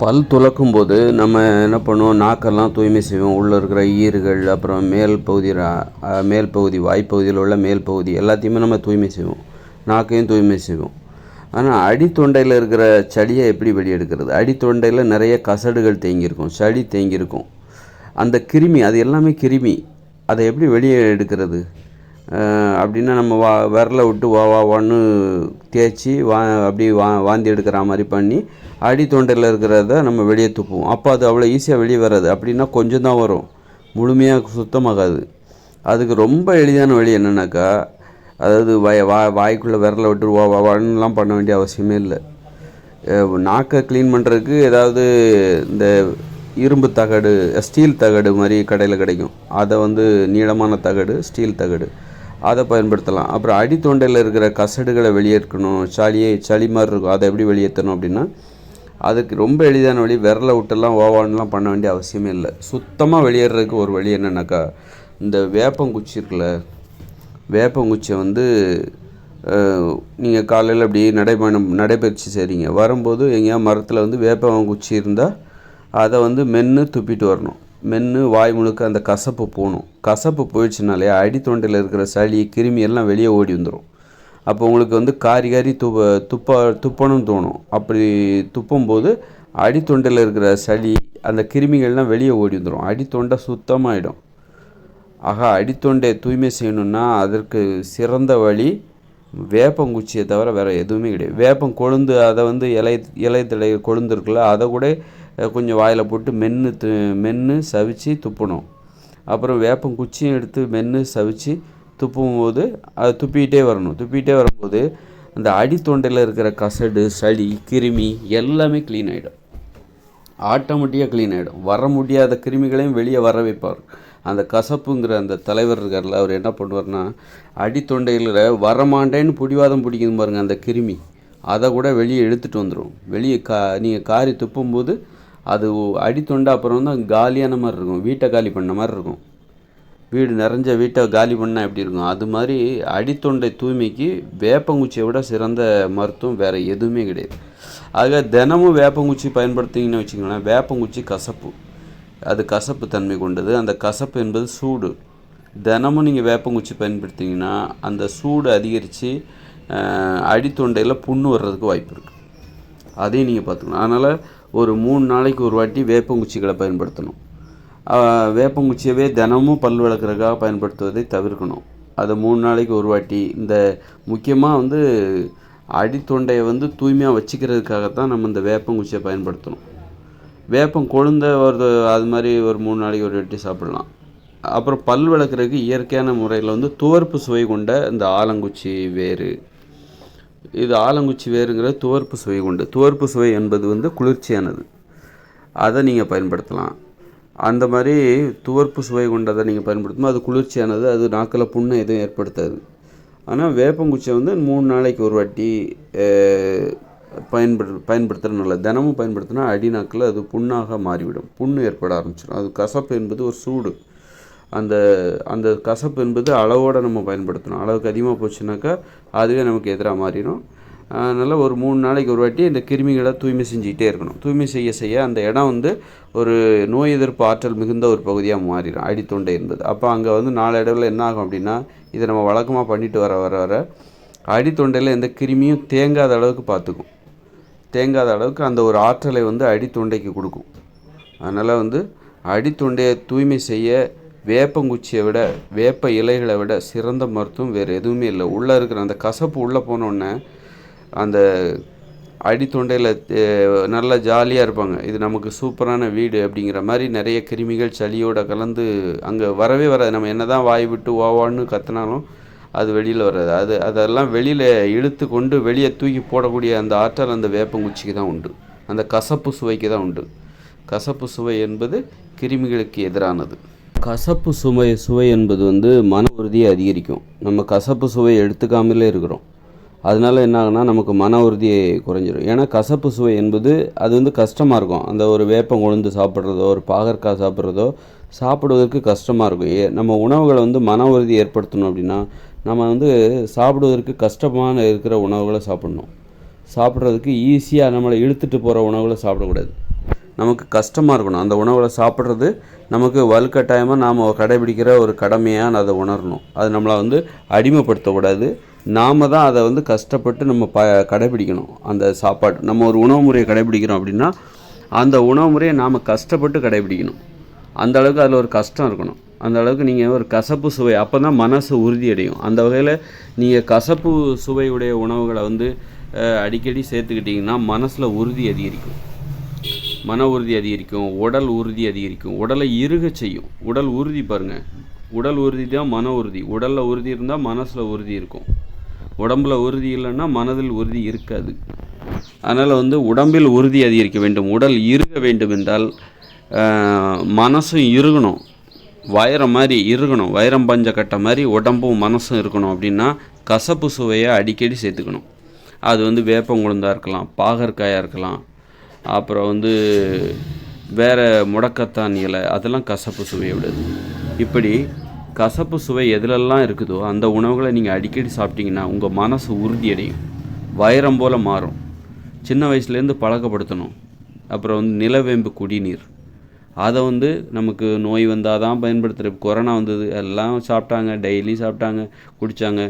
பல் துலக்கும் போது நம்ம என்ன பண்ணுவோம், நாக்கெல்லாம் தூய்மை செய்வோம். உள்ளே இருக்கிற ஈறுகள், அப்புறம் மேல் பகுதி வாய்ப்பகுதியில் உள்ள மேல் பகுதி எல்லாத்தையுமே நம்ம தூய்மை செய்வோம். நாக்கையும் தூய்மை செய்வோம். ஆனால் அடித்தொண்டையில் இருக்கிற சளியை எப்படி வெளியெடுக்கிறது? அடித்தொண்டையில் நிறைய கசடுகள் தேங்கியிருக்கும், சளி தேங்கியிருக்கும். அந்த கிருமி, அது எல்லாமே கிருமி, அதை எப்படி வெளியே எடுக்கிறது அப்படின்னா, நம்ம விரலை விட்டு வான்னு தேய்ச்சி அப்படி வாந்தி எடுக்கிற மாதிரி பண்ணி அடித்தொண்டையில் இருக்கிறத நம்ம வெளியே துப்புவோம். அப்போ அது அவ்வளோ ஈஸியாக வெளியே வராது. அப்படின்னா கொஞ்சம் தான் வரும், முழுமையாக சுத்தமாகாது. அதுக்கு ரொம்ப எளிதான வழி என்னென்னாக்கா, அதாவது வாய்க்குள்ளே விரலை விட்டு வான்னுலாம் பண்ண வேண்டிய அவசியமே இல்லை. நாக்கை க்ளீன் பண்ணுறதுக்கு ஏதாவது இந்த இரும்பு தகடு, ஸ்டீல் தகடு மாதிரி கடையில் கிடைக்கும். அதை நீளமான தகடு, ஸ்டீல் தகடு, அதை பயன்படுத்தலாம். அப்புறம் அடித்தொண்டையில் இருக்கிற கசடுகளை வெளியேற்றணும். சளி மாதிரி இருக்கும், அதை எப்படி வெளியேற்றணும் அப்படின்னா, அதுக்கு ரொம்ப எளிதான வழி, விரலை விட்டெல்லாம் ஓவான்லாம் பண்ண வேண்டிய அவசியமே இல்லை. சுத்தமாக வெளியேறதுக்கு ஒரு வழி என்னென்னாக்கா, இந்த வேப்பங்குச்சி இருக்குல்ல, வேப்பங்குச்சியை நீங்கள் காலையில் அப்படி நடைபயிற்சி செய்கிறீங்க, வரும்போது எங்கேயா மரத்தில் வேப்பங்குச்சி இருந்தால் அதை மென்று துப்பிட்டு வரணும். மென்று வாய் முழுக்க அந்த கசப்பு போகணும். கசப்பு போயிடுச்சுனாலே அடித்தொண்டையில் இருக்கிற சளி, கிருமி எல்லாம் வெளியே ஓடி வந்துடும். அப்போ உங்களுக்கு காரி துப்பணும்னு தோணும். அப்படி துப்பும்போது அடித்தொண்டையில் இருக்கிற சளி, அந்த கிருமிகள்லாம் வெளியே ஓடி வந்துடும். அடித்தொண்டை சுத்தமாகிடும். ஆகா, அடித்தொண்டையை தூய்மை செய்யணுன்னா அதற்கு சிறந்த வழி வேப்பங்குச்சியை தவிர வேறு எதுவுமே கிடையாது. வேப்பம் கொழுந்து, அதை இலை தடை கொழுந்து இருக்குல்ல, அதை கூட கொஞ்சம் வாயில் போட்டு மென்று சவிச்சு துப்பணும். அப்புறம் வேப்பங்குச்சியும் எடுத்து மென்று சவிச்சு துப்பும்போது அதை துப்பிக்கிட்டே வரணும். துப்பிக்கிட்டே வரும்போது அந்த அடித்தொண்டையில் இருக்கிற கசடு, சளி, கிருமி எல்லாமே க்ளீன் ஆகிடும். ஆட்டோமேட்டிக்காக க்ளீன் ஆகிடும். வர முடியாத கிருமிகளையும் வெளியே வர வைப்பார். அந்த கசப்புங்கிற அந்த தலைவர் இருக்கார்ல, அவர் என்ன பண்ணுவார்னா, அடித்தொண்டையில் வரமாண்டேன்னு பிடிவாதம் பிடிக்குது பாருங்கள், அந்த கிருமி, அதை கூட வெளியே எடுத்துகிட்டு வந்துடும். வெளியே நீங்கள் காரி துப்பும்போது அது அடித்தொண்டை அப்புறம் காலியான மாதிரி இருக்கும், வீட்டை காலி பண்ண மாதிரி இருக்கும். வீடு நிறைஞ்ச வீட்டை காலி பண்ணால் எப்படி இருக்கும், அது மாதிரி அடித்தொண்டை தூய்மைக்கு வேப்பங்குச்சியை விட சிறந்த மருத்துவம் வேறு எதுவுமே கிடையாது. ஆக தினமும் வேப்பங்குச்சி பயன்படுத்திங்கன்னு வச்சுக்கோங்களேன், வேப்பங்குச்சி கசப்பு, அது கசப்பு தன்மை கொண்டது. அந்த கசப்பு என்பது சூடு. தினமும் நீங்கள் வேப்பங்குச்சி பயன்படுத்திங்கன்னா அந்த சூடு அதிகரித்து அடித்தொண்டையில் புண்ணு வர்றதுக்கு வாய்ப்பு இருக்குது. அதையும் நீங்கள் பார்த்துக்கணும். அதனால் ஒரு 3 நாளைக்கு ஒரு வாட்டி வேப்பங்குச்சிகளை பயன்படுத்தணும். வேப்பங்குச்சியவே தினமும் பல் விளக்குறதுக்காக பயன்படுத்துவதை தவிர்க்கணும். அதை 3 நாளைக்கு ஒரு வாட்டி, இந்த முக்கியமாக அடித்தொண்டையை தூய்மையாக வச்சுக்கிறதுக்காகத்தான் நம்ம இந்த வேப்பங்குச்சியை பயன்படுத்தணும். வேப்பம் கொழுந்த அது மாதிரி ஒரு 3 நாளைக்கு ஒரு வாட்டி சாப்பிட்லாம். அப்புறம் பல் விளக்குறதுக்கு இயற்கையான முறையில் துவர்ப்பு சுவை கொண்ட இந்த ஆலங்குச்சி வேறு, இது ஆலங்குச்சி வேறுங்கிறது துவர்ப்பு சுவை கொண்டு. துவர்ப்பு சுவை என்பது குளிர்ச்சியானது, அதை நீங்கள் பயன்படுத்தலாம். அந்த மாதிரி துவர்ப்பு சுவை கொண்டதை நீங்கள் பயன்படுத்தும், அது குளிர்ச்சியானது, அது நாக்கில் புண்ணை எதுவும் ஏற்படுத்தாது. ஆனால் வேப்பங்குச்சியை 3 நாளைக்கு ஒரு வாட்டி பயன்படுத்துகிற நல்லது. தினமும் பயன்படுத்தினா அடிநாக்கில் அது புண்ணாக மாறிவிடும், புண்ணு ஏற்பட ஆரம்பிச்சிடும். அது கசப்பு என்பது ஒரு சூடு. அந்த கசப்பு என்பது அளவோடு நம்ம பயன்படுத்தணும். அளவுக்கு அதிகமாக போச்சுனாக்கா அதுவே நமக்கு எதிராக மாறிடும். அதனால் ஒரு 3 நாளைக்கு ஒரு வாட்டி இந்த கிருமிகளை தூய்மை செஞ்சுக்கிட்டே இருக்கணும். தூய்மை செய்ய அந்த இடம் ஒரு நோய் எதிர்ப்பு ஆற்றல் மிகுந்த ஒரு பகுதியாக மாறிடும் அடித்தொண்டை என்பது. அப்போ அங்கே நாளடைவில் என்ன ஆகும் அப்படின்னா, இதை நம்ம வழக்கமாக பண்ணிட்டு வர அடித்தொண்டையில் எந்த கிருமியும் தேங்காத அளவுக்கு பார்த்துக்கும். தேங்காத அளவுக்கு அந்த ஒரு ஆற்றலை அடித்தொண்டைக்கு கொடுக்கும். அதனால் அடித்தொண்டையை தூய்மை செய்ய வேப்பங்குச்சியை விட, வேப்ப இலைகளை விட சிறந்த மருத்துவம் வேறு எதுவுமே இல்லை. உள்ளே இருக்கிற அந்த கசப்பு உள்ளே போனோடனே அந்த அடித்தொண்டையில் நல்லா ஜாலியாக இருப்பாங்க. இது நமக்கு சூப்பரான வீடு அப்படிங்கிற மாதிரி நிறைய கிருமிகள் சளியோடு கலந்து அங்கே வரவே வராது. நம்ம என்ன தான் வாய் விட்டு ஓவான்னு கத்தினாலும் அது வெளியில் வராது. அதெல்லாம் வெளியில் இழுத்து கொண்டு வெளியே தூக்கி போடக்கூடிய அந்த ஆற்றல் அந்த வேப்பங்குச்சிக்கு தான் உண்டு. அந்த கசப்பு சுவைக்கு தான் உண்டு. கசப்பு சுவை என்பது கிருமிகளுக்கு எதிரானது. கசப்பு சுவை என்பது மன உறுதியை அதிகரிக்கும். நம்ம கசப்பு சுவை எடுத்துக்காமலே இருக்கிறோம். அதனால என்ன ஆகுனா, நமக்கு மன உறுதியை குறைஞ்சிடும். ஏன்னா கசப்பு சுவை என்பது அது கஷ்டமாக இருக்கும். அந்த ஒரு வேப்பம் கொழுந்து சாப்பிட்றதோ, ஒரு பாகற்காய் சாப்பிட்றதோ சாப்பிடுவதற்கு கஷ்டமாக இருக்கும். நம்ம உணவுகளை மன உறுதி ஏற்படுத்தணும் அப்படின்னா, நம்ம சாப்பிடுவதற்கு கஷ்டமான இருக்கிற உணவுகளை சாப்பிட்ணும். சாப்பிட்றதுக்கு ஈஸியாக நம்மளை இழுத்துட்டு போகிற உணவுகளை சாப்பிடக்கூடாது. நமக்கு கஷ்டமாக இருக்கணும். அந்த உணவுகளை சாப்பிட்றது நமக்கு வலுக்கட்டாயமாக நாம் கடைபிடிக்கிற ஒரு கடமையாக அதை உணரணும். அது நம்மளை வந்து அடிமைப்படுத்தக்கூடாது. நாம் தான் அதை வந்து கஷ்டப்பட்டு நம்ம கடைபிடிக்கணும். அந்த சாப்பாடு நம்ம ஒரு உணவு முறையை கடைபிடிக்கிறோம் அப்படின்னா அந்த உணவு முறையை நாம் கஷ்டப்பட்டு கடைபிடிக்கணும். அந்த அளவுக்கு அதில் ஒரு கஷ்டம் இருக்கணும். அந்த அளவுக்கு நீங்கள் ஒரு கசப்பு சுவை, அப்போ தான் மனசு உறுதியடையும். அந்த வகையில் நீங்கள் கசப்பு சுவையுடைய உணவுகளை வந்து அடிக்கடி சேர்த்துக்கிட்டிங்கன்னா மனசில் உறுதி அதிகரிக்கும், மன உறுதி அதிகரிக்கும், உடல் உறுதி அதிகரிக்கும், உடலை இறுக செய்யும். உடல் உறுதி பாருங்கள், உடல் உறுதி தான் மன உறுதி. உடலில் உறுதி இருந்தால் மனசில் உறுதி இருக்கும். உடம்பில் உறுதி இல்லைன்னா மனதில் உறுதி இருக்காது. அதனால் வந்து உடம்பில் உறுதி அதிகரிக்க வேண்டும். உடல் இறுக வேண்டும் என்றால் மனசும் இறுகணும், வைரம் மாதிரி இருக்கணும், வைரம் பஞ்ச கட்ட மாதிரி உடம்பும் மனசும் இருக்கணும். அப்படின்னா கசப்பு சுவையை அடிக்கடி சேர்த்துக்கணும். அது வந்து வேப்பங்குழுந்தாக இருக்கலாம், பாகற்காயாக இருக்கலாம், அப்புறம் வந்து வேறு முடக்கத்தான் இலை, அதெல்லாம் கசப்பு சுவையை விடுது. இப்படி கசப்பு சுவை எதுலெல்லாம் இருக்குதோ அந்த உணவுகளை நீங்கள் அடிக்கடி சாப்பிட்டீங்கன்னா உங்கள் மனசு உறுதியடையும், வைரம் போல் மாறும். சின்ன வயசுலேருந்து பழக்கப்படுத்தணும். அப்புறம் வந்து நிலவேம்பு குடிநீர், அதை வந்து நமக்கு நோய் வந்தால் தான் பயன்படுத்துகிற. கொரோனா வந்தது, எல்லாம் சாப்பிட்டாங்க, டெய்லி சாப்பிட்டாங்க, குடித்தாங்க,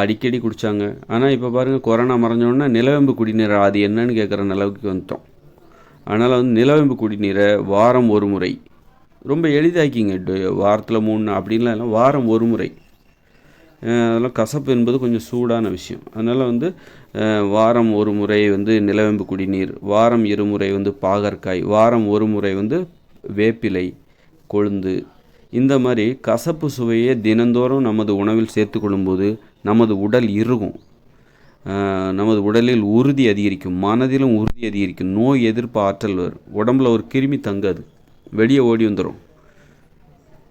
அடிக்கடி குடித்தாங்க. ஆனால் இப்போ பாருங்கள், கொரோனா மறைஞ்சோன்னா நிலவேம்பு குடிநீர் அது என்னன்னு கேட்குற நிலவுக்கு வந்துட்டோம். அதனால் வந்து நிலவேம்பு குடிநீரை வாரம் ஒரு முறை, ரொம்ப எளிதாக்கிங்க, வாரத்தில் 3 அப்படின்லாம் இல்லை, வாரம் ஒரு முறை. அதெல்லாம் கசப்பு என்பது கொஞ்சம் சூடான விஷயம். அதனால் வந்து வாரம் ஒரு முறை வந்து நிலவேம்பு குடிநீர், வாரம் 2 முறை வந்து பாகற்காய், வாரம் ஒரு முறை வந்து வேப்பிலை கொழுந்து. இந்த மாதிரி கசப்பு சுவையை தினந்தோறும் நமது உணவில் சேர்த்து கொள்ளும்போது நமது உடல் இறுகும், நமது உடலில் உறுதி அதிகரிக்கும், மனதிலும் உறுதி அதிகரிக்கும், நோய் எதிர்ப்பு ஆற்றல் வரும், உடம்புல ஒரு கிருமி தங்காது, வெளியே ஓடி வந்துடும்.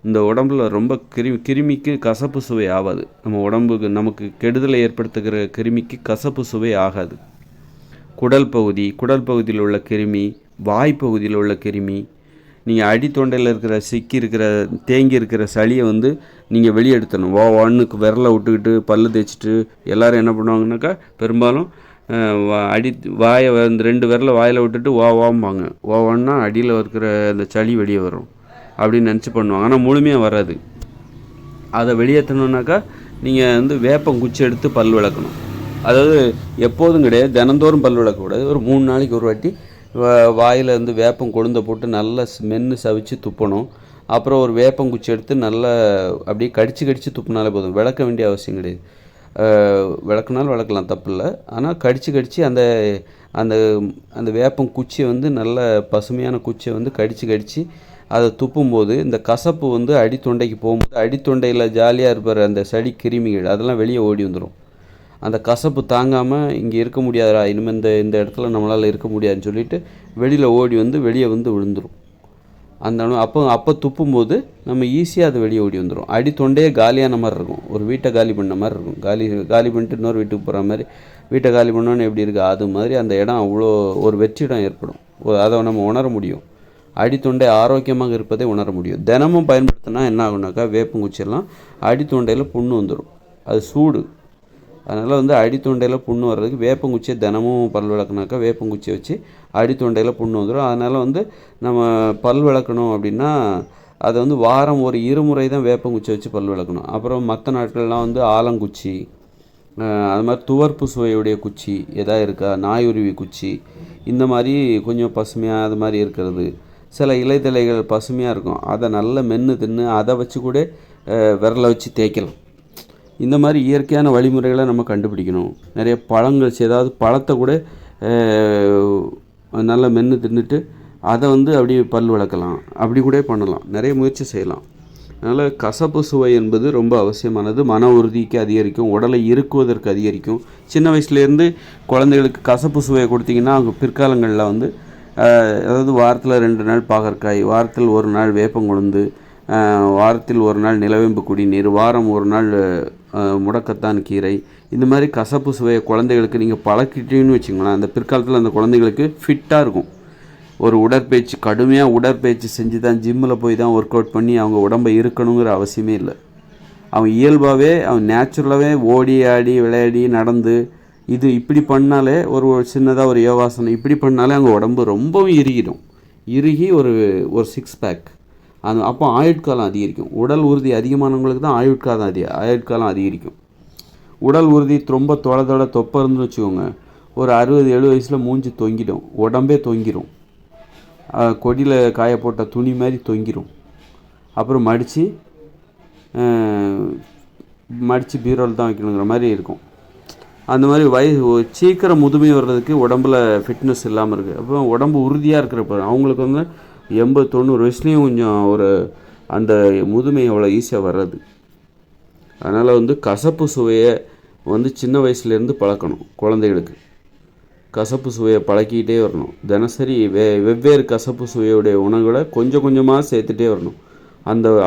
இந்த உடம்புல ரொம்ப கிருமிக்கு கசப்பு சுவை ஆகாது. நம்ம உடம்புக்கு நமக்கு கெடுதலை ஏற்படுத்துகிற கிருமிக்கு கசப்பு சுவை ஆகாது. குடல் பகுதியில் உள்ள கிருமி, வாய்ப்பகுதியில் உள்ள கிருமி, நீங்கள் அடித்தொண்டையில் இருக்கிற தேங்கி இருக்கிற சளியை வந்து நீங்கள் வெளியெடுத்தணும். வான்னுக்கு விரலை விட்டுக்கிட்டு பல்லு தேய்ச்சிட்டு எல்லோரும் என்ன பண்ணுவாங்கன்னாக்கா, பெரும்பாலும் வாயை 2 விரலை வாயில் விட்டுட்டு வாம்பாங்க. வான்னா அடியில் இருக்கிற அந்த சளி வெளியே வரும் அப்படின்னு நினச்சி பண்ணுவாங்க. ஆனால் முழுமையாக வராது. அதை வெளியேற்றணுன்னாக்கா நீங்கள் வந்து வேப்பங்குச்சி எடுத்து பல் விளக்கணும். அதாவது எப்போதும் கிடையாது, தினந்தோறும் பல் விளக்கக்கூடாது. ஒரு 3 நாளைக்கு ஒரு வாட்டி வாயில் வந்து வேப்பம் கொழுந்த போட்டு நல்லா மென்று சவிச்சு துப்பணும். அப்புறம் ஒரு வேப்பங்குச்சி எடுத்து நல்லா அப்படியே கடிச்சு துப்புனாலே போதும். விளக்க வேண்டிய அவசியம் கிடையாது. விளக்குனாலும் விளக்கலாம், தப்பு இல்லை. ஆனால் கடிச்சு அந்த அந்த அந்த வேப்பம் குச்சியை வந்து நல்ல பசுமையான குச்சியை வந்து கடிச்சு அதை துப்பும்போது இந்த கசப்பு வந்து அடித்தொண்டைக்கு போகும்போது அடித்தொண்டையில் ஜாலியாக இருப்பார் அந்த சளி கிருமிகள், அதெல்லாம் வெளியே ஓடி வந்துடும். அந்த கசப்பு தாங்காமல் இங்கே இருக்க முடியாதா, இனிமேல் இந்த இடத்துல நம்மளால் இருக்க முடியாதுன்னு சொல்லிட்டு வெளியே வந்து விழுந்துடும். அந்த அப்போ துப்பும்போது நம்ம ஈஸியாக அது வெளியே ஓடி வந்துடும். அடித்தொண்டையே காலியான மாதிரி இருக்கும், ஒரு வீட்டை காலி பண்ண மாதிரி இருக்கும். காலி பண்ணிட்டு இன்னொரு வீட்டுக்கு போகிற மாதிரி, வீட்டை காலி பண்ணோன்னு எப்படி இருக்குது அது மாதிரி அந்த இடம் அவ்வளோ ஒரு வெற்றிடம் ஏற்படும். அதை நம்ம உணர முடியும். அடித்தொண்டை ஆரோக்கியமாக இருப்பதை உணர முடியும். தினமும் பயன்படுத்தினா என்ன ஆகுனாக்கா, வேப்பங்குச்சியெல்லாம் அடித்தொண்டையில் புண்ணு வந்துடும், அது சூடு. அதனால் வந்து அடித்தொண்டையில் புண்ணு வர்றதுக்கு வேப்பங்குச்சியை தினமும் பல் விளக்குனாக்கா வேப்பங்குச்சியை வச்சு அடித்தொண்டையில் புண்ணு வந்துடும். அதனால் வந்து நம்ம பல் விளக்கணும் அப்படின்னா அதை வந்து வாரம் ஒரு 2 முறை தான் வேப்பங்குச்சியை வச்சு பல் விளக்கணும். அப்புறம் மற்ற நாட்கள்லாம் வந்து ஆலங்குச்சி, அது மாதிரி துவர்ப்பு சுவையுடைய குச்சி எதாவது இருக்கா, நாயுருவி குச்சி, இந்த மாதிரி கொஞ்சம் பசுமையாக அது மாதிரி இருக்கிறது. சில இலைத்தலைகள் பசுமையாக இருக்கும், அதை நல்லா மென்று தின்னு அதை வச்சு கூட விரலை வச்சு தேய்க்கலாம். இந்த மாதிரி இயற்கையான வழிமுறைகளை நம்ம கண்டுபிடிக்கணும். நிறைய பழங்கள், ஏதாவது பழத்தை கூட நல்லா மென்று தின்னுட்டு அதை வந்து அப்படியே பல் விளக்கலாம், அப்படி கூட பண்ணலாம், நிறைய முயற்சி செய்யலாம். அதனால் கசப்பு சுவை என்பது ரொம்ப அவசியமானது. மன உறுதிக்கு அதிகரிக்கும், உடலை இறுக்குவதற்கு அதிகரிக்கும். சின்ன வயசுலேருந்து குழந்தைகளுக்கு கசப்பு சுவையை கொடுத்தீங்கன்னா அவங்க பிற்காலங்களில் வந்து அதாவது வாரத்தில் 2 நாள் பாகற்காய், வாரத்தில் 1 நாள் வேப்பங்குழுந்து, வாரத்தில் 1 நாள் நிலவேம்பு குடிநீர், வாரம் 1 நாள் முடக்கத்தான் கீரை, இந்த மாதிரி கசப்பு சுவையை குழந்தைகளுக்கு நீங்கள் பழக்கிட்டீங்கன்னு வச்சுங்களேன், அந்த பிற்காலத்தில் அந்த குழந்தைகளுக்கு ஃபிட்டாக இருக்கும். ஒரு கடுமையாக உடற்பயிற்சி செஞ்சு தான் ஜிம்மில் போய் தான் ஒர்க் அவுட் பண்ணி அவங்க உடம்பை இருக்கணுங்கிற அவசியமே இல்லை. அவன் இயல்பாகவே அவன் நேச்சுரலாகவே ஓடி ஆடி விளையாடி நடந்து இப்படி பண்ணாலே, ஒரு சின்னதாக ஒரு யோகாசனம் இப்படி பண்ணாலே அவங்க உடம்பு ரொம்பவும் இறுகிடும். இறுகி ஒரு ஒரு 6 பேக். அப்போ ஆயுட்காலம் அதிகரிக்கும். உடல் உறுதி அதிகமானவங்களுக்கு தான் ஆயுட்காலம் அதிகரிக்கும். உடல் உறுதி ரொம்ப தொலை தொப்பை இருந்துன்னு வச்சுக்கோங்க, ஒரு 60-70 வயசில் மூஞ்சி தொங்கிடும், உடம்பே தொங்கிடும், கொடியில் காய போட்ட துணி மாதிரி தொங்கிடும். அப்புறம் மடித்து பீரோவில் தான் வைக்கணுங்கிற மாதிரி இருக்கும். அந்த மாதிரி சீக்கிரம் முதுமை வர்றதுக்கு உடம்புல ஃபிட்னஸ் இல்லாமல் இருக்குது. அப்புறம் உடம்பு உறுதியாக இருக்கிறப்ப அவங்களுக்கு வந்து 80-90 வயசுலேயும் கொஞ்சம் ஒரு அந்த முதுமை அவ்வளோ ஈஸியாக வர்றது. அதனால் வந்து கசப்பு சுவையை வந்து சின்ன வயசுலேருந்து பழக்கணும். குழந்தைகளுக்கு கசப்பு சுவையை பழக்கிக்கிட்டே வரணும். தினசரி வெவ்வேறு கசப்பு சுவையுடைய உணவுகளை கொஞ்சம் கொஞ்சமாக சேர்த்துட்டே வரணும்.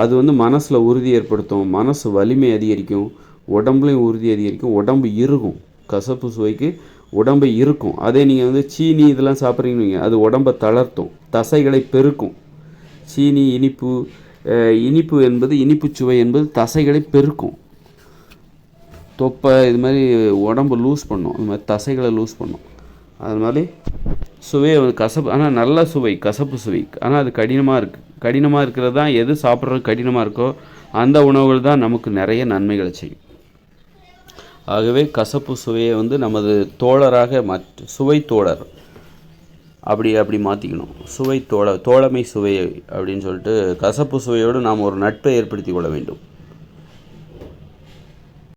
அது வந்து மனசில் உறுதி ஏற்படுத்தும், மனசு வலிமை அதிகரிக்கும், உடம்புலையும் உறுதி அதிகரிக்கும், உடம்பு இறுகும். கசப்பு சுவைக்கு உடம்பை இருக்கும். அதே நீங்கள் வந்து சீனி இதெல்லாம் சாப்பிட்றீங்க, அது உடம்பை தளர்த்தும், தசைகளை பெருக்கும். சீனி, இனிப்பு என்பது இனிப்பு சுவை என்பது தசைகளை பெருக்கும். தொப்பை இது மாதிரி உடம்பு லூஸ் பண்ணும், இது மாதிரி தசைகளை லூஸ் பண்ணும். அது மாதிரி சுவையை கசப்பு, ஆனால் நல்ல சுவை கசப்பு சுவை, ஆனால் அது கடினமாக இருக்கிறது தான். எது சாப்பிட்றது கடினமாக இருக்கோ அந்த உணவுகள் தான் நமக்கு நிறைய நன்மைகளை செய்யும். ஆகவே கசப்பு சுவையை வந்து நமது தோழராக சுவை தோழர் அப்படி மாற்றிக்கணும். தோழமை சுவை அப்படின்னு சொல்லிட்டு கசப்பு சுவையோடு நாம் ஒரு நட்பை ஏற்படுத்தி கொள்ள வேண்டும்.